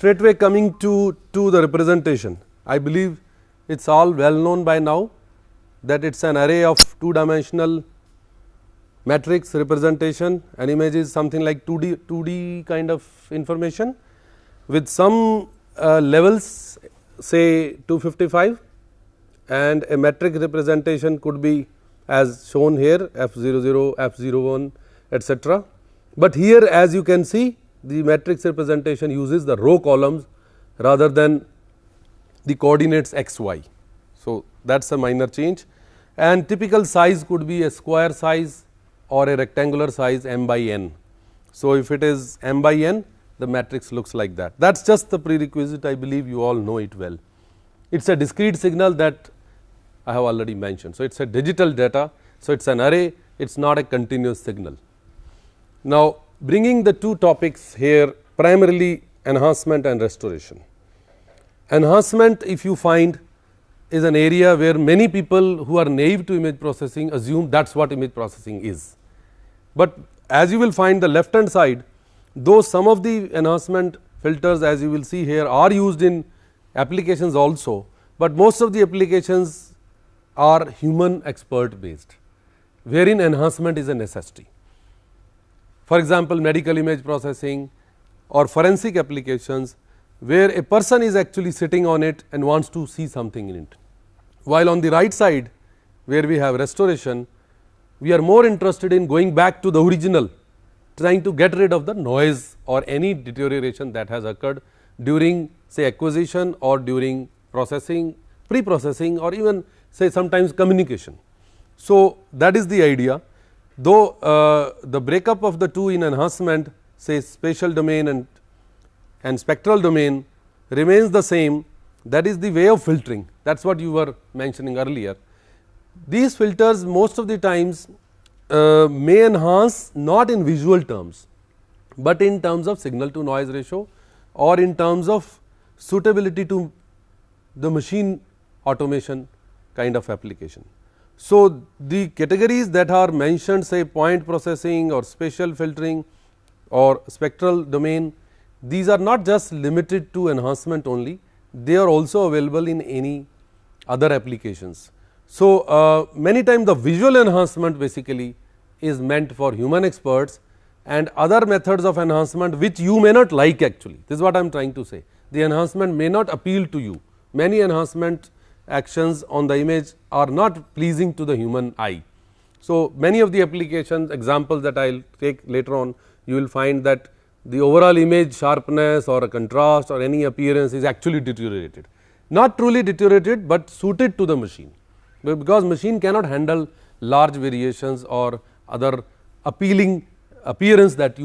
straightway coming to the representation, I believe it is all well known by now that it is an array of two dimensional matrix representation. An image is something like 2D kind of information with some levels, say 255, and a metric representation could be as shown here F00, F01, etc. But here, as you can see, the matrix representation uses the row columns rather than the coordinates x, y. So, that is a minor change, and typical size could be a square size or a rectangular size m by n. So, if it is m by n, the matrix looks like that. That is just the prerequisite, I believe you all know it well. It is a discrete signal that I have already mentioned. So, it is a digital data. So, it is an array, it is not a continuous signal. Now, bringing the two topics here, primarily enhancement and restoration. Enhancement, if you find, is an area where many people who are naive to image processing assume that is what image processing is. But as you will find the left hand side, though some of the enhancement filters, as you will see here, are used in applications also, but most of the applications are human expert based, wherein enhancement is a necessity. For example, medical image processing or forensic applications, where a person is actually sitting on it and wants to see something in it. While on the right side, where we have restoration, we are more interested in going back to the original, trying to get rid of the noise or any deterioration that has occurred during, say, acquisition or during processing, pre-processing, or even say sometimes communication. So, that is the idea. Though the breakup of the two in enhancement, say spatial domain and spectral domain, remains the same, that is the way of filtering, that is what you were mentioning earlier. These filters most of the times may enhance not in visual terms, but in terms of signal to noise ratio or in terms of suitability to the machine automation kind of application. So, the categories that are mentioned, say point processing or spatial filtering or spectral domain, these are not just limited to enhancement only, they are also available in any other applications. So, many times the visual enhancement basically is meant for human experts, and other methods of enhancement which you may not like actually, this is what I am trying to say. The enhancement may not appeal to you, many enhancement actions on the image are not pleasing to the human eye. So, many of the applications examples that I will take later on, you will find that the overall image sharpness or a contrast or any appearance is actually deteriorated, not truly deteriorated, but suited to the machine, because machine cannot handle large variations or other appealing appearance that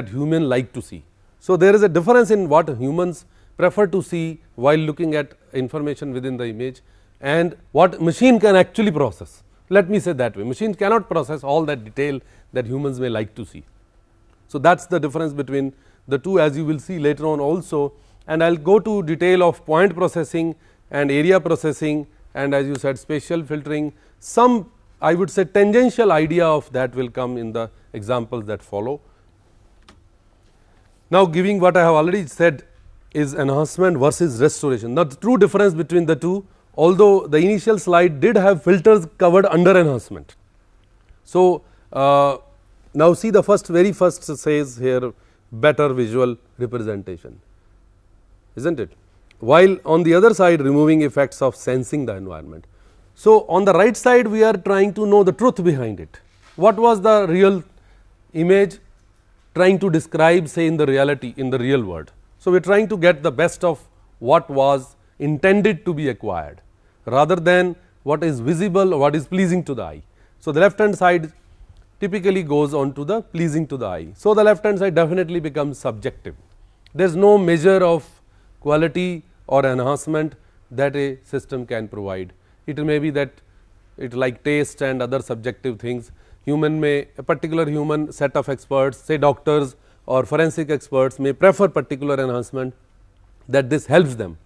human like to see. So, there is a difference in what humans prefer to see while looking at information within the image and what machine can actually process. Let me say that way, machine cannot process all that detail that humans may like to see. So, that is the difference between the two, as you will see later on also, and I will go to detail of point processing and area processing, and as you said spatial filtering, some I would say tangential idea of that will come in the examples that follow. Now, giving what I have already said is enhancement versus restoration. Now, the true difference between the two, although the initial slide did have filters covered under enhancement. So, now see the very first says here better visual representation, isn't it, while on the other side removing effects of sensing the environment. So, on the right side we are trying to know the truth behind it, what was the real image trying to describe, say in the reality, in the real world. So, we are trying to get the best of what was intended to be acquired rather than what is visible or what is pleasing to the eye. So, the left hand side typically goes on to the pleasing to the eye. So, the left hand side definitely becomes subjective. There is no measure of quality or enhancement that a system can provide. It may be that it like taste and other subjective things, a particular human set of experts, say doctors or forensic experts may prefer particular enhancement that this helps them.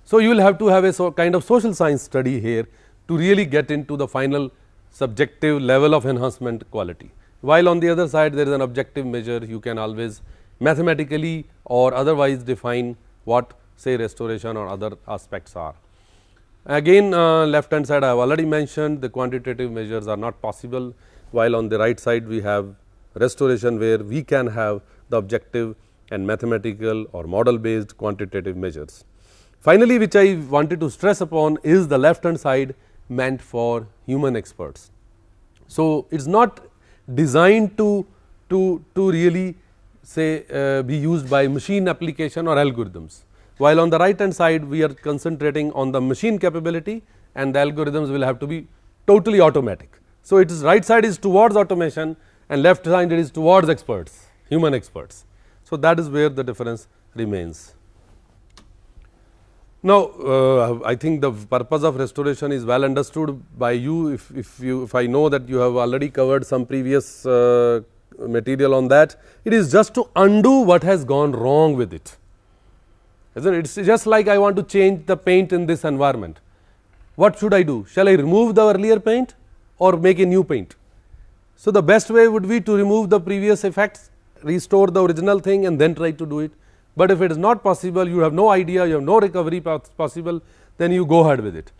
So, you will have to have a kind of social science study here to really get into the final subjective level of enhancement quality, while on the other side there is an objective measure, you can always mathematically or otherwise define what say restoration or other aspects are. Again, left hand side I have already mentioned, the quantitative measures are not possible, while on the right side we have restoration where we can have the objective and mathematical or model based quantitative measures. Finally, which I wanted to stress upon is the left hand side meant for human experts. So, it is not designed to really say be used by machine application or algorithms, while on the right hand side we are concentrating on the machine capability and the algorithms will have to be totally automatic. So, it is right side is towards automation and left side is towards experts, human experts. So, that is where the difference remains. Now, I think the purpose of restoration is well understood by you. If I know that you have already covered some previous material on that, it is just to undo what has gone wrong with it, isn't it? It is just like I want to change the paint in this environment. What should I do? Shall I remove the earlier paint or make a new paint? So, the best way would be to remove the previous effects, restore the original thing and then try to do it. But if it is not possible, you have no idea, you have no recovery path possible, then you go ahead with it.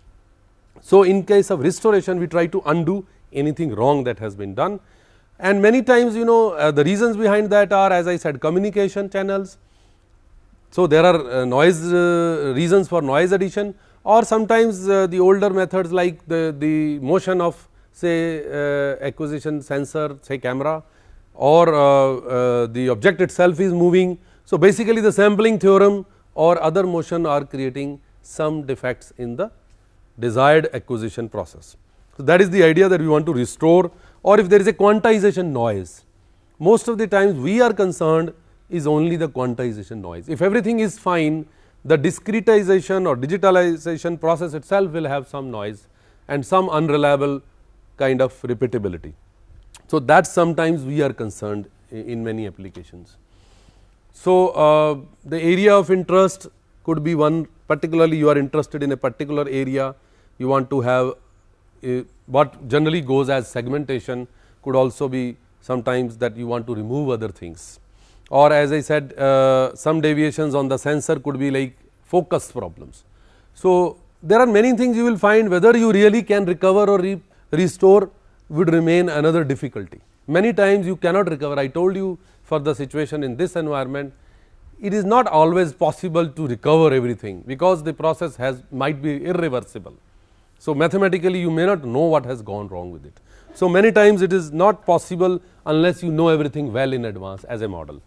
So, in case of restoration, we try to undo anything wrong that has been done, and many times the reasons behind that are, as I said, communication channels. So, there are noise reasons for noise addition, or sometimes the older methods like the motion of say acquisition sensor, say camera, or the object itself is moving. So, basically the sampling theorem or other motion are creating some defects in the desired acquisition process. So, that is the idea that we want to restore, or if there is a quantization noise, most of the times we are concerned is only the quantization noise. If everything is fine, the discretization or digitalization process itself will have some noise and some unreliable kind of repeatability. So, that sometimes we are concerned in many applications. So, the area of interest could be one, particularly you are interested in a particular area, you want to have what generally goes as segmentation, could also be sometimes that you want to remove other things, or as I said some deviations on the sensor could be like focus problems. So, there are many things you will find, whether you really can recover or restore would remain another difficulty. Many times you cannot recover. I told you for the situation in this environment, it is not always possible to recover everything, because the process might be irreversible. So, mathematically you may not know what has gone wrong with it. So, many times it is not possible unless you know everything well in advance as a model.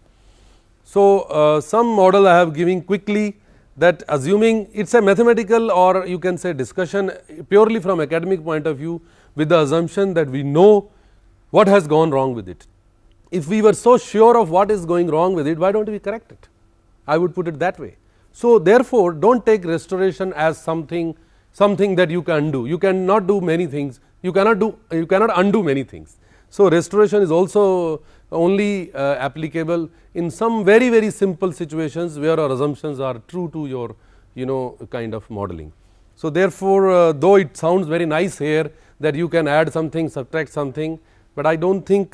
So, some model I have given quickly, that assuming it is a mathematical or you can say discussion purely from academic point of view, with the assumption that we know what has gone wrong with it. If we were so sure of what is going wrong with it, why do not we correct it? I would put it that way. So, therefore, do not take restoration as something that you can do. You cannot do many things, you cannot undo many things. So, restoration is also only applicable in some very simple situations where our assumptions are true to your kind of modeling. So, therefore, though it sounds very nice here that you can add something, subtract something, but I do not think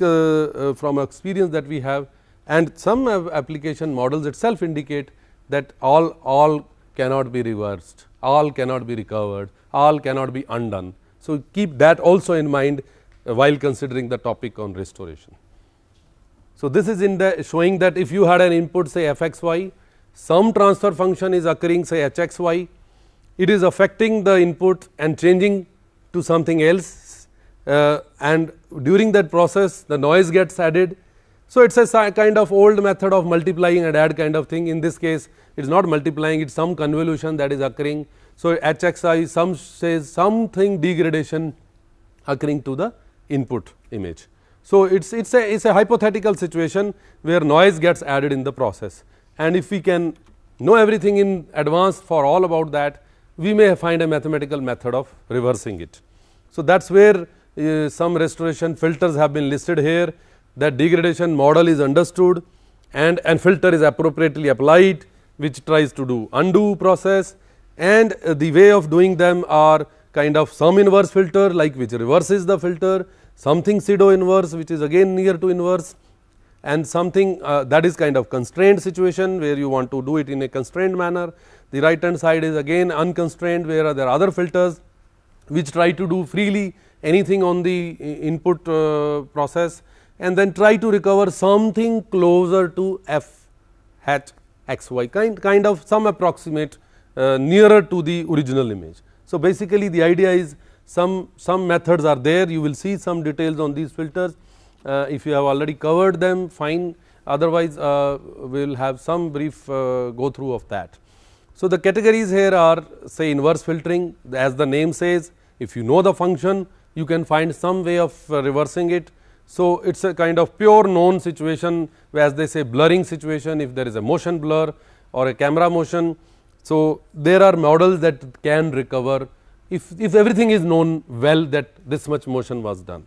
from experience that we have, and some application models itself indicate that all cannot be reversed, all cannot be recovered, all cannot be undone. So, keep that also in mind while considering the topic on restoration. So, this is in the showing that if you had an input say f x y, some transfer function is occurring say h x y, it is affecting the input and changing to something else, and during that process the noise gets added. So, it is a kind of old method of multiplying and add kind of thing. In this case it is not multiplying, it is some convolution that is occurring. So, h x I some says something degradation occurring to the input image. So, it is a hypothetical situation where noise gets added in the process, and if we can know everything in advance for all about that, we may find a mathematical method of reversing it. So, that is where some restoration filters have been listed here, that degradation model is understood and filter is appropriately applied, which tries to do undo process, and the way of doing them are kind of some inverse filter like which reverses the filter, something pseudo inverse which is again near to inverse, and something that is kind of constrained situation where you want to do it in a constrained manner. The right hand side is again unconstrained, where there are other filters which try to do freely anything on the input process, and then try to recover something closer to f hat x y, kind of some approximate nearer to the original image. So, basically the idea is some methods are there, you will see some details on these filters. If you have already covered them, fine, otherwise we will have some brief go through of that. So, the categories here are, say, inverse filtering, as the name says, if you know the function you can find some way of reversing it. So, it is a kind of pure known situation, as they say blurring situation, if there is a motion blur or a camera motion. So, there are models that can recover if everything is known well that this much motion was done.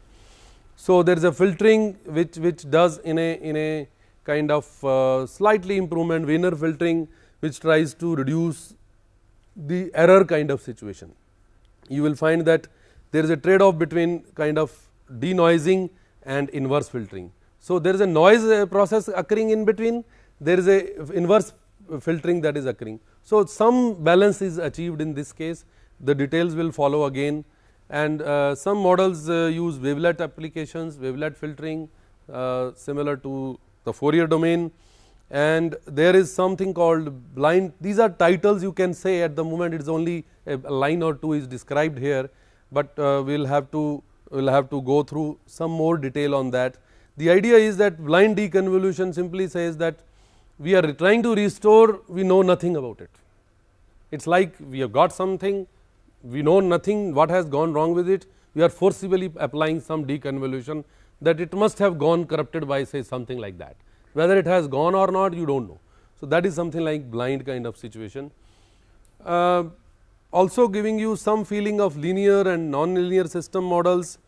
So, there is a filtering which does in a kind of slightly improvement Wiener filtering, which tries to reduce the error kind of situation. You will find that there is a trade off between kind of denoising and inverse filtering. So, there is a noise process occurring in between, there is a inverse filtering that is occurring. So, some balance is achieved in this case, the details will follow again, and some models use wavelet applications, wavelet filtering similar to the Fourier domain, and there is something called blind. These are titles you can say at the moment, it is only a line or two is described here, but we will have to go through some more detail on that. The idea is that blind deconvolution simply says that we are trying to restore, we know nothing about it. It is like we have got something, we know nothing what has gone wrong with it, we are forcibly applying some deconvolution that it must have gone corrupted by, say, something like that. Whether it has gone or not, you do not know. So, that is something like blind kind of situation. Also giving you some feeling of linear and non-linear system models,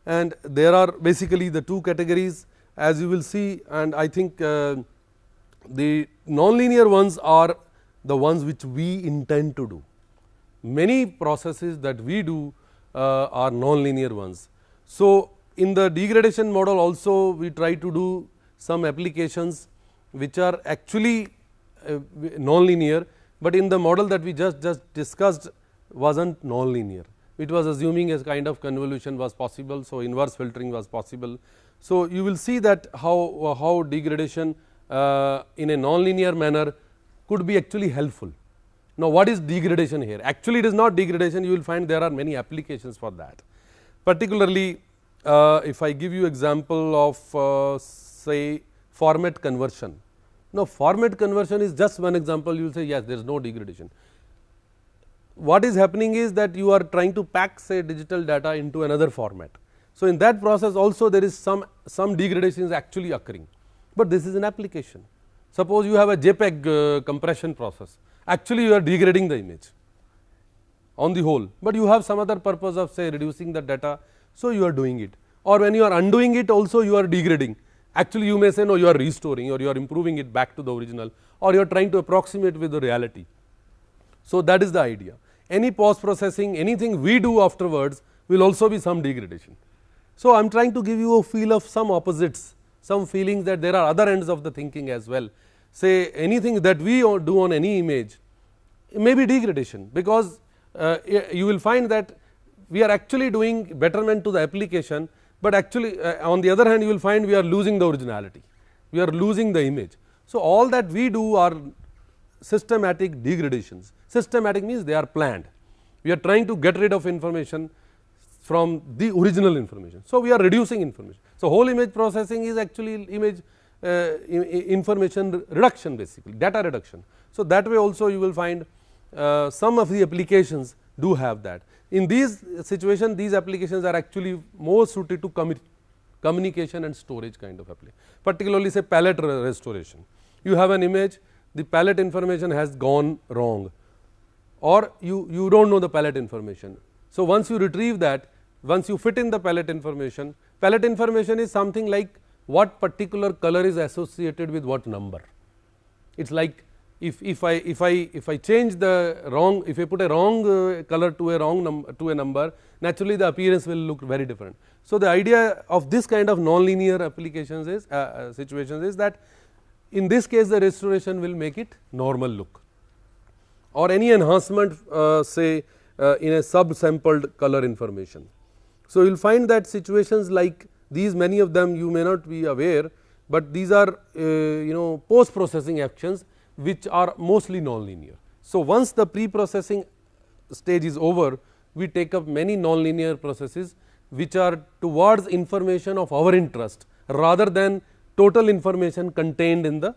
and there are basically the two categories, as you will see, and I think the non-linear ones are the ones which we intend to do. Many processes that we do are non-linear ones. So, in the degradation model also we try to do some applications which are actually non-linear, but in the model that we just discussed was not non-linear. It was assuming a kind of convolution was possible. So, inverse filtering was possible. So, you will see that how degradation in a non-linear manner could be actually helpful. Now, what is degradation here? Actually, it is not degradation, you will find there are many applications for that. Particularly, if I give you example of say format conversion. Now, format conversion is just one example, you will say yes, there is no degradation. What is happening is that you are trying to pack, say, digital data into another format. So, in that process also there is some degradation is actually occurring, but this is an application. Suppose you have a JPEG compression process, actually you are degrading the image on the whole, but you have some other purpose of, say, reducing the data. So, you are doing it, or when you are undoing it also you are degrading. Actually, you may say no, you are restoring or you are improving it back to the original, or you are trying to approximate with the reality. So, that is the idea. Any post processing, anything we do afterwards will also be some degradation. So, I am trying to give you a feel of some opposites, some feelings that there are other ends of the thinking as well. Say anything that we do on any image may be degradation, because you will find that we are actually doing betterment to the application, but actually on the other hand you will find we are losing the originality, we are losing the image. So, all that we do are systematic degradations. Systematic means they are planned, we are trying to get rid of information from the original information. So, we are reducing information. So, whole image processing is actually image information reduction, basically data reduction. So, that way also you will find some of the applications do have that. In these situations, these applications are actually more suited to communication and storage kind of application, particularly say palette restoration. You have an image, the palette information has gone wrong, or you do not know the palette information. So, once you retrieve that, once you fit in the palette information is something like what particular color is associated with what number. It is like if I change the wrong, if I put a wrong color to a wrong number, naturally the appearance will look very different. So, the idea of this kind of nonlinear applications is situations is that in this case the restoration will make it normal look, or any enhancement say in a subsampled color information. So, you will find that situations like these, many of them you may not be aware, but these are post processing actions which are mostly nonlinear. So, once the pre-processing stage is over, we take up many nonlinear processes which are towards information of our interest rather than total information contained in the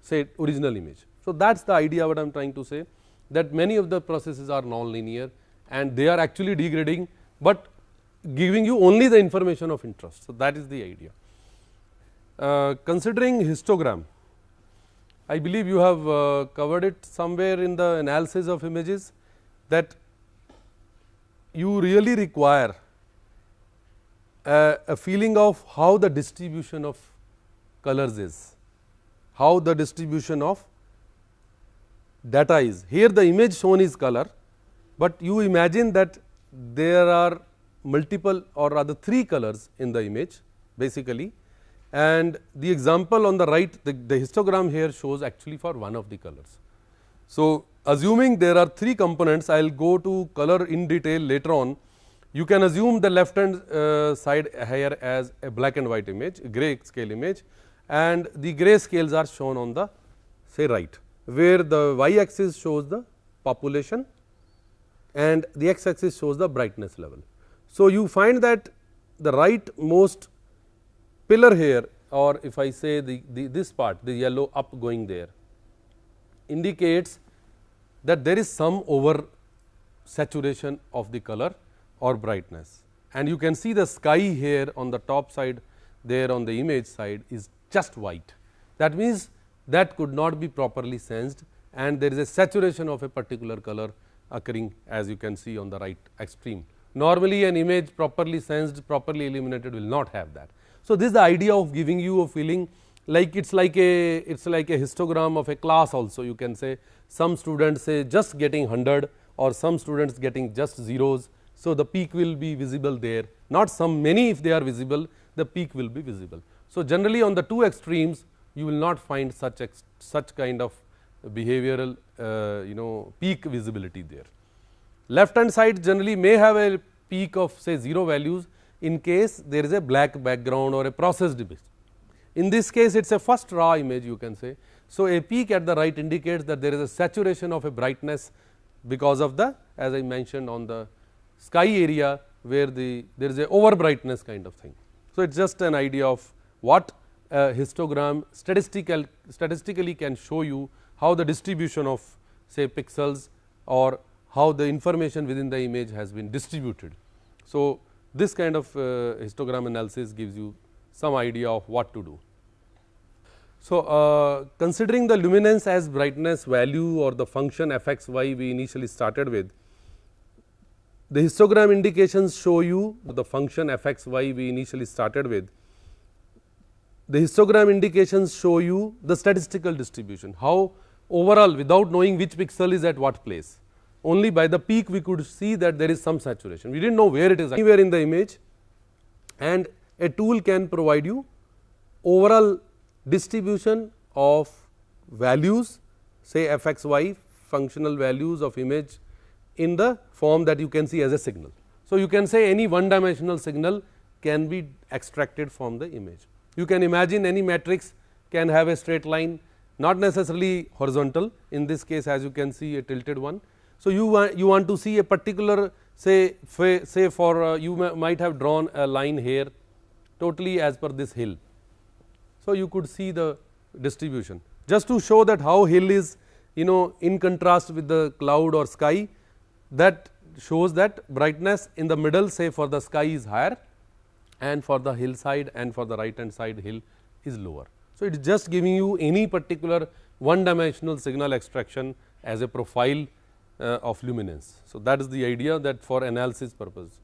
say original image. So, that is the idea what I am trying to say, that many of the processes are nonlinear and they are actually degrading, but giving you only the information of interest. So, that is the idea. Considering histogram, I believe you have covered it somewhere in the analysis of images, that you really require a feeling of how the distribution of colors is, how the distribution of data is. Here the image shown is color, but you imagine that there are multiple or rather 3 colors in the image basically, and the example on the right, the histogram here shows actually for one of the colors. So, assuming there are 3 components, I will go to color in detail later on. You can assume the left hand side here as a black and white image, gray scale image, and the gray scales are shown on the say right, where the y axis shows the population and the x axis shows the brightness level. So, you find that the right most pillar here, or if I say this part, the yellow up going there, indicates that there is some over saturation of the color or brightness, and you can see the sky here on the top side there on the image side is just white. That means, that could not be properly sensed, and there is a saturation of a particular color occurring, as you can see on the right extreme. Normally an image properly sensed, properly illuminated will not have that. So, this is the idea of giving you a feeling like it is like a histogram of a class also. You can say some students say just getting 100 or some students getting just zeros. So, the peak will be visible there, not some many, if they are visible the peak will be visible. So, generally on the 2 extremes you will not find such kind of behavioral peak visibility there. Left hand side generally may have a peak of say 0 values in case there is a black background or a processed image. In this case it is a first raw image, you can say. So, a peak at the right indicates that there is a saturation of a brightness because of the, as I mentioned, on the sky area where there is a over brightness kind of thing. So, it is just an idea of what a histogram statistically can show you, how the distribution of say pixels or how the information within the image has been distributed. So, this kind of histogram analysis gives you some idea of what to do. So, considering the luminance as brightness value or the function f x y we initially started with, the histogram indications show you the function f x y we initially started with. The histogram indications show you the statistical distribution, how overall without knowing which pixel is at what place. Only by the peak we could see that there is some saturation, we did not know where it is anywhere in the image, and a tool can provide you overall distribution of values say f x y functional values of image in the form that you can see as a signal. So, you can say any one dimensional signal can be extracted from the image. You can imagine any matrix can have a straight line, not necessarily horizontal, in this case as you can see a tilted one. So, you want to see a particular say for you might have drawn a line here totally as per this hill. So, you could see the distribution just to show that how hill is in contrast with the cloud or sky, that shows that brightness in the middle say for the sky is higher and for the hillside and for the right hand side hill is lower. So, it is just giving you any particular one dimensional signal extraction as a profile of luminance. So, that is the idea that for analysis purpose.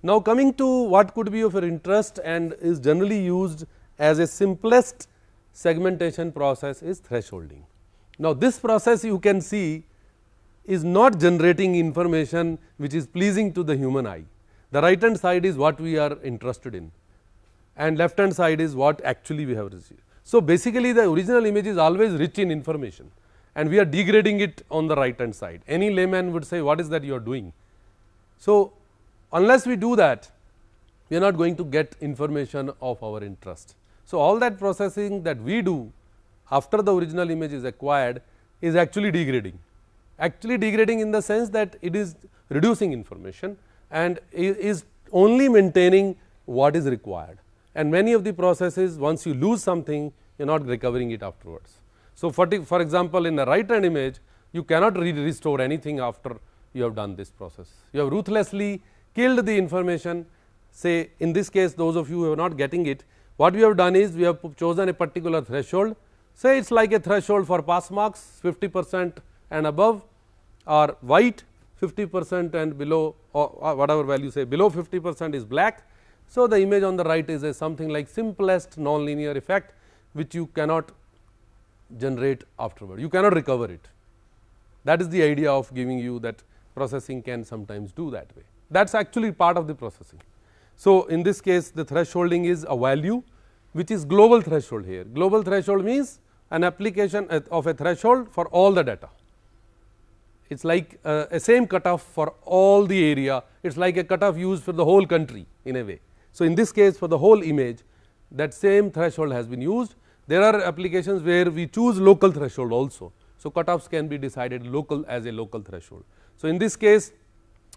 Now, coming to what could be of your interest and is generally used as a simplest segmentation process is thresholding. Now, this process you can see is not generating information which is pleasing to the human eye. The right hand side is what we are interested in and left hand side is what actually we have received. So, basically the original image is always rich in information and we are degrading it on the right hand side. Any layman would say what is that you are doing. So, unless we do that, we are not going to get information of our interest. So, all that processing that we do after the original image is acquired is actually degrading in the sense that it is reducing information and is only maintaining what is required. And many of the processes, once you lose something, you are not recovering it afterwards. So, for example, in a right hand image, you cannot restore anything after you have done this process. You have ruthlessly killed the information. Say in this case, those of you who are not getting it, what we have done is we have chosen a particular threshold. Say it is like a threshold for pass marks 50% and above, or white 50% and below, or whatever value, say below 50% is black. So, the image on the right is a something like simplest nonlinear effect which you cannot generate afterward, you cannot recover it. That is the idea of giving you that processing can sometimes do that way. That is actually part of the processing. So, in this case the thresholding is a value which is global threshold here. Global threshold means an application of a threshold for all the data. It is like a same cutoff for all the area, it is like a cutoff used for the whole country in a way. So, in this case for the whole image that same threshold has been used. There are applications where we choose local threshold also. So, cutoffs can be decided local as a local threshold. So, in this case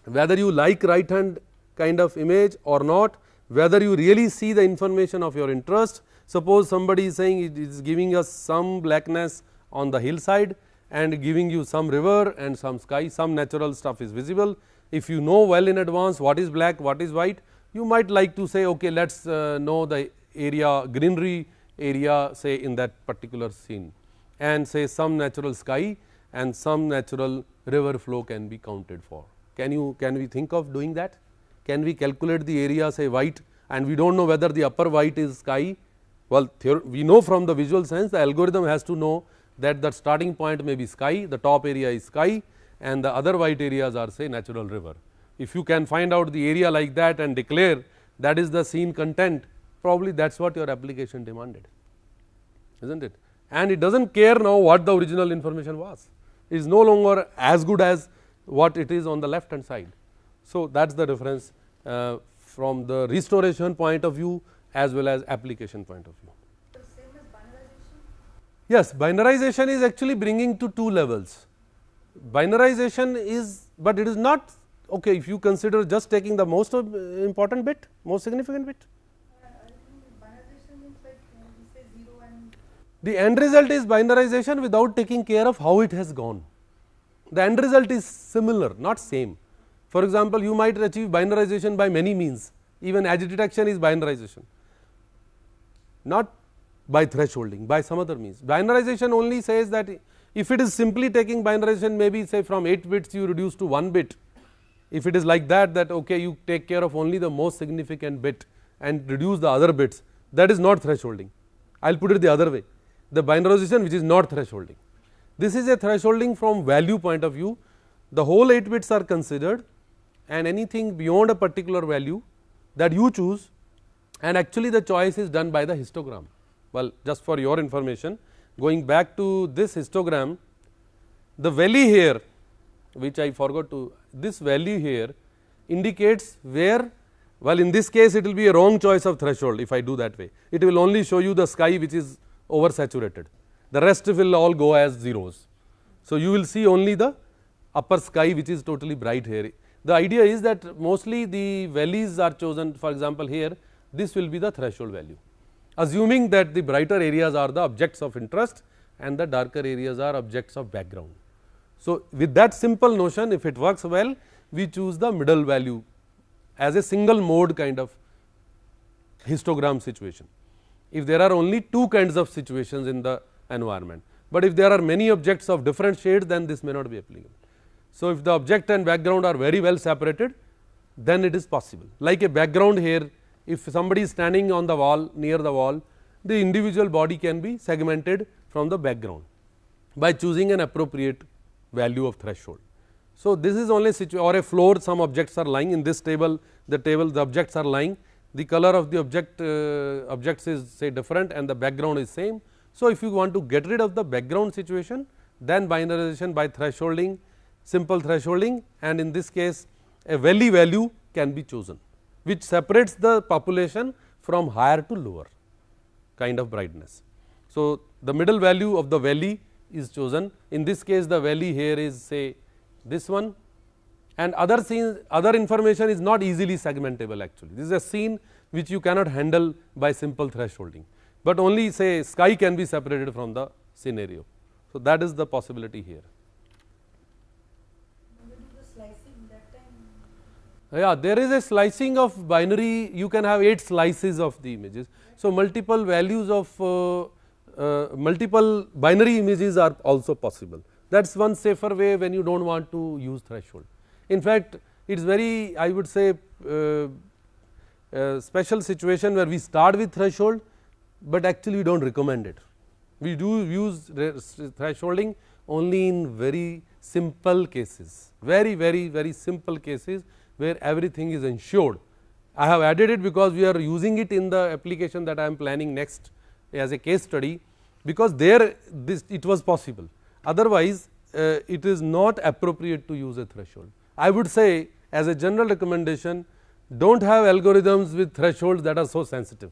whether you like right hand kind of image or not, whether you really see the information of your interest. Suppose somebody is saying it is giving us some blackness on the hillside and giving you some river and some sky, some natural stuff is visible. If you know well in advance what is black, what is white, you might like to say okay, let us know the area greenery area say in that particular scene and say some natural sky and some natural river flow can be counted for. Can we think of doing that? Can we calculate the area say white and we do not know whether the upper white is sky? Well, we know from the visual sense the algorithm has to know that the starting point may be sky, the top area is sky and the other white areas are say natural river. If you can find out the area like that and declare that is the scene content, probably that is what your application demanded, is not it? And it does not care now what the original information was, it is no longer as good as what it is on the left hand side. So, that is the difference from the restoration point of view as well as application point of view. So, same as binarization? Yes, binarization is actually bringing to two levels. Binarization is, but it is not okay if you consider just taking the most important bit, most significant bit. I think binarization means like we say 0 and the end result is binarization without taking care of how it has gone. The end result is similar, not same. For example, you might achieve binarization by many means, even edge detection is binarization, not by thresholding, by some other means. Binarization only says that if it is simply taking binarization, maybe say from 8 bits you reduce to 1 bit. If it is like that, that okay, you take care of only the most significant bit and reduce the other bits, that is not thresholding. I will put it the other way, the binarization which is not thresholding. This is a thresholding from value point of view, the whole 8 bits are considered and anything beyond a particular value that you choose, and actually the choice is done by the histogram. Well, just for your information, going back to this histogram, the valley here which I forgot to, this value here indicates where, well in this case it will be a wrong choice of threshold if I do that way. It will only show you the sky which is oversaturated, the rest will all go as zeros. So, you will see only the upper sky which is totally bright here. The idea is that mostly the valleys are chosen, for example, here this will be the threshold value, assuming that the brighter areas are the objects of interest and the darker areas are objects of background. So, with that simple notion, if it works well, we choose the middle value as a single mode kind of histogram situation. If there are only two kinds of situations in the environment, but if there are many objects of different shades, then this may not be applicable. So, if the object and background are very well separated, then it is possible. Like a background here, if somebody is standing on the wall, near the wall, the individual body can be segmented from the background. by choosing an appropriate value of threshold. So, this is only or a floor, some objects are lying in this table, the objects are lying, the color of the objects is say different and the background is same. So, if you want to get rid of the background situation, then binarization by thresholding, simple thresholding, and in this case a valley value can be chosen, which separates the population from higher to lower kind of brightness. So, the middle value of the valley is chosen. In this case, the valley here is say this one, and other scenes, other information is not easily segmentable actually. This is a scene which you cannot handle by simple thresholding, but only say sky can be separated from the scenario. So, that is the possibility here. When you do the slicing, that time Yeah, there is a slicing of binary, you can have 8 slices of the images. So, multiple values of multiple binary images are also possible. That is one safer way when you do not want to use threshold. In fact, it is very, I would say, special situation where we start with threshold, but actually we do not recommend it. We do use thresholding only in very simple cases, very simple cases where everything is ensured. I have added it because we are using it in the application that I am planning next as a case study, because there this it was possible. Otherwise, it is not appropriate to use a threshold. I would say as a general recommendation, do not have algorithms with thresholds that are so sensitive.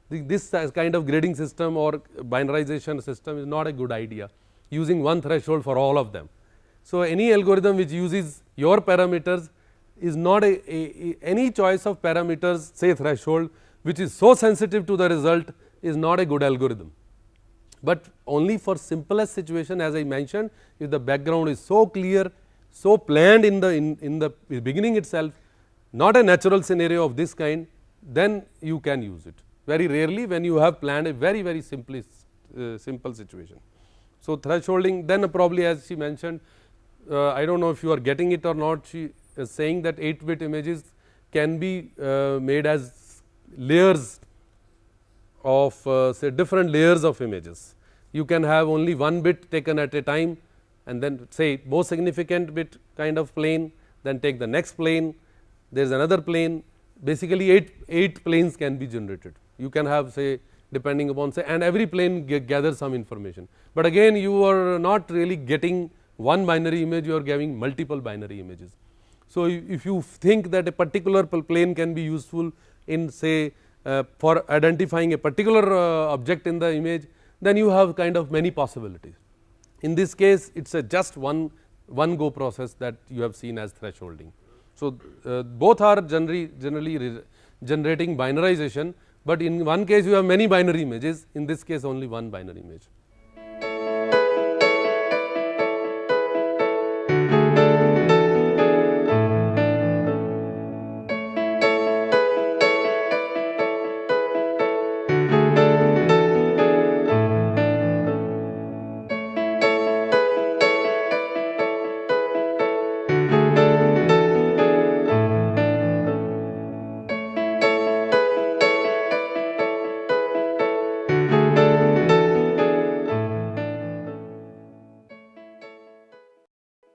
This kind of grading system or binarization system is not a good idea, using one threshold for all of them. So, any algorithm which uses your parameters is not any choice of parameters, say threshold, which is so sensitive to the result, is not a good algorithm. But only for simplest situation, as I mentioned, if the background is so clear, so planned in the beginning itself, not a natural scenario of this kind, then you can use it. Very rarely when you have planned a very simple situation. So, thresholding, then probably as she mentioned, I do not know if you are getting it or not, she is saying that 8-bit images can be made as layers of say different layers of images. You can have only one bit taken at a time, and then say most significant bit kind of plane, then take the next plane, there is another plane, basically 8 planes can be generated. You can have say depending upon say, and every plane gathers some information, but again you are not really getting one binary image, you are giving multiple binary images. So, if you think that a particular plane can be useful in say for identifying a particular object in the image, then you have kind of many possibilities. In this case, it is a just one go process that you have seen as thresholding. So, both are generally generating binarization, but in one case you have many binary images, in this case only one binary image.